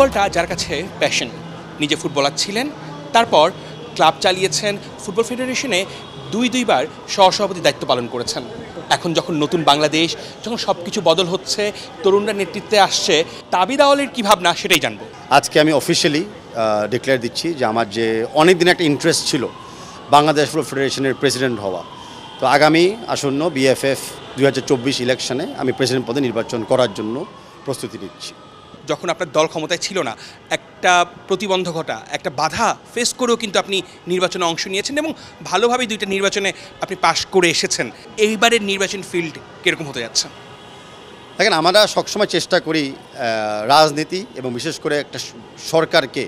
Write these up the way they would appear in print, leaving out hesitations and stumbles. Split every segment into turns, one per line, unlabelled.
ফুটবলটা যার কাছে প্যাশন, নিজে ফুটবলার ছিলেন, তারপর ক্লাব চালিয়েছেন, ফুটবল ফেডারেশনে দুইবার সহসভাপতি দায়িত্ব পালন করেছেন। এখন যখন নতুন বাংলাদেশ, যখন সব কিছু বদল হচ্ছে, তরুণরা নেতৃত্বে আসছে, তাবিদ আওয়ালের কী ভাবনা সেটাই জানবো।
আজকে আমি অফিসিয়ালি ডিক্লেয়ার দিচ্ছি যে আমার যে অনেক দিন একটা ইন্টারেস্ট ছিল বাংলাদেশ ফুটবল ফেডারেশনের প্রেসিডেন্ট হওয়া, তো আগামী আসন্ন বিএফএফ 2024 ইলেকশনে আমি প্রেসিডেন্ট পদে নির্বাচন করার জন্য প্রস্তুতি নিচ্ছি।
যখন আপনার দল ক্ষমতায় ছিল না, একটা প্রতিবন্ধকতা, একটা বাধা ফেস করেও কিন্তু আপনি নির্বাচনে অংশ নিয়েছেন এবং ভালোভাবেই দুইটা নির্বাচনে আপনি পাশ করে এসেছেন। এইবারের নির্বাচন ফিল্ড কীরকম হতে যাচ্ছে?
দেখেন, আমরা সবসময় চেষ্টা করি রাজনীতি এবং বিশেষ করে একটা সরকারকে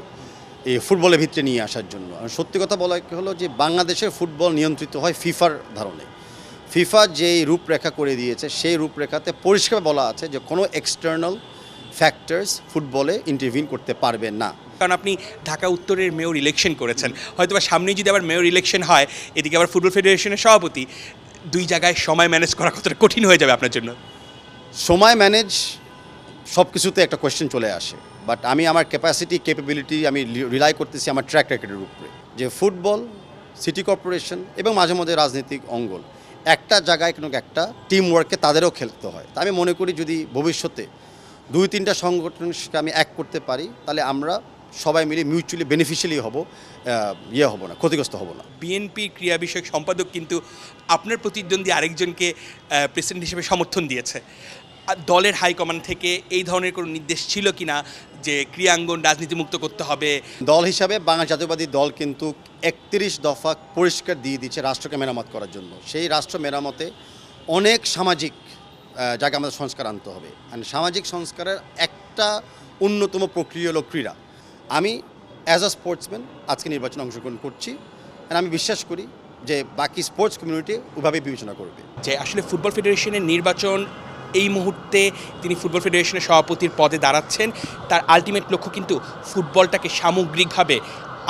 এই ফুটবলের ভিতরে নিয়ে আসার জন্য। সত্যি কথা বলা হলো যে বাংলাদেশের ফুটবল নিয়ন্ত্রিত হয় ফিফার ধারণে। ফিফা যেই রূপরেখা করে দিয়েছে সেই রূপরেখাতে পরিষ্কার বলা আছে যে কোনো এক্সটার্নাল ফ্যাক্টরস ফুটবলে ইন্টারভিন করতে পারবে না।
কারণ আপনি ঢাকা উত্তরের মেয়র ইলেকশন করেছেন, হয়তো বা সামনেই যদি আবার মেয়র ইলেকশন হয়, এদিকে আবার ফুটবল ফেডারেশনের সভাপতি, দুই জায়গায় সময় ম্যানেজ করা কতটা কঠিন হয়ে যাবে আপনার জন্য?
সময় ম্যানেজ সব কিছুতে একটা কোয়েশ্চেন চলে আসে, বাট আমি আমার ক্যাপাবিলিটি আমি রিলাই করতেছি আমার ট্র্যাক রেকর্ডের উপরে, যে ফুটবল, সিটি কর্পোরেশন এবং মাঝে মধ্যে রাজনৈতিক অঙ্গল একটা জায়গায় কোনো একটা টিম ওয়ার্কে তাদেরও খেলতে হয়। তা আমি মনে করি যদি ভবিষ্যতে 2-3টা সংগঠনকে আমি এক করতে পারি, তাহলে আমরা সবাই মিলে মিউচুয়ালি বেনিফিশিয়ালি হব, হব না, ক্ষতিগ্রস্ত হব না।
বিএনপির ক্রীড়া বিষয়ক সম্পাদক কিন্তু আপনার প্রতিদ্বন্দ্বী আরেকজনকে প্রেসিডেন্ট হিসেবে সমর্থন দিয়েছে। দলের হাইকমান্ড থেকে এই ধরনের কোনো নির্দেশ ছিল কি না যে ক্রীড়াঙ্গন রাজনীতিমুক্ত করতে হবে?
দল হিসাবে বাংলা জাতীয়বাদী দল কিন্তু 31 দফা পরিষ্কার দিয়ে দিচ্ছে রাষ্ট্রকে মেরামত করার জন্য। সেই রাষ্ট্র মেরামতে অনেক সামাজিক জায়গায় আমাদের সংস্কার আনতে হবে। সামাজিক সংস্কারের একটা অন্যতম প্রক্রিয়া হলো ক্রীড়া। আমি অ্যাজ আ স্পোর্টসম্যান আজকে নির্বাচনে অংশগ্রহণ করছি, আর আমি বিশ্বাস করি যে বাকি স্পোর্টস কমিউনিটি ওইভাবে বিবেচনা করবে।
যে আসলে ফুটবল ফেডারেশনের নির্বাচন, এই মুহূর্তে তিনি ফুটবল ফেডারেশনের সভাপতির পদে দাঁড়াচ্ছেন, তার আলটিমেট লক্ষ্য কিন্তু ফুটবলটাকে সামগ্রিকভাবে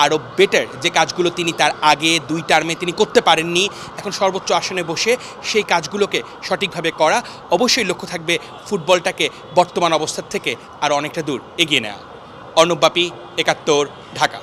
আরও বেটার, যে কাজগুলো তিনি তার আগে 2 টার্মে তিনি করতে পারেননি, এখন সর্বোচ্চ আসনে বসে সেই কাজগুলোকে সঠিকভাবে করা। অবশ্যই লক্ষ্য থাকবে ফুটবলটাকে বর্তমান অবস্থার থেকে আরও অনেকটা দূর এগিয়ে নেওয়া। অর্ণব বাপি, 71, ঢাকা।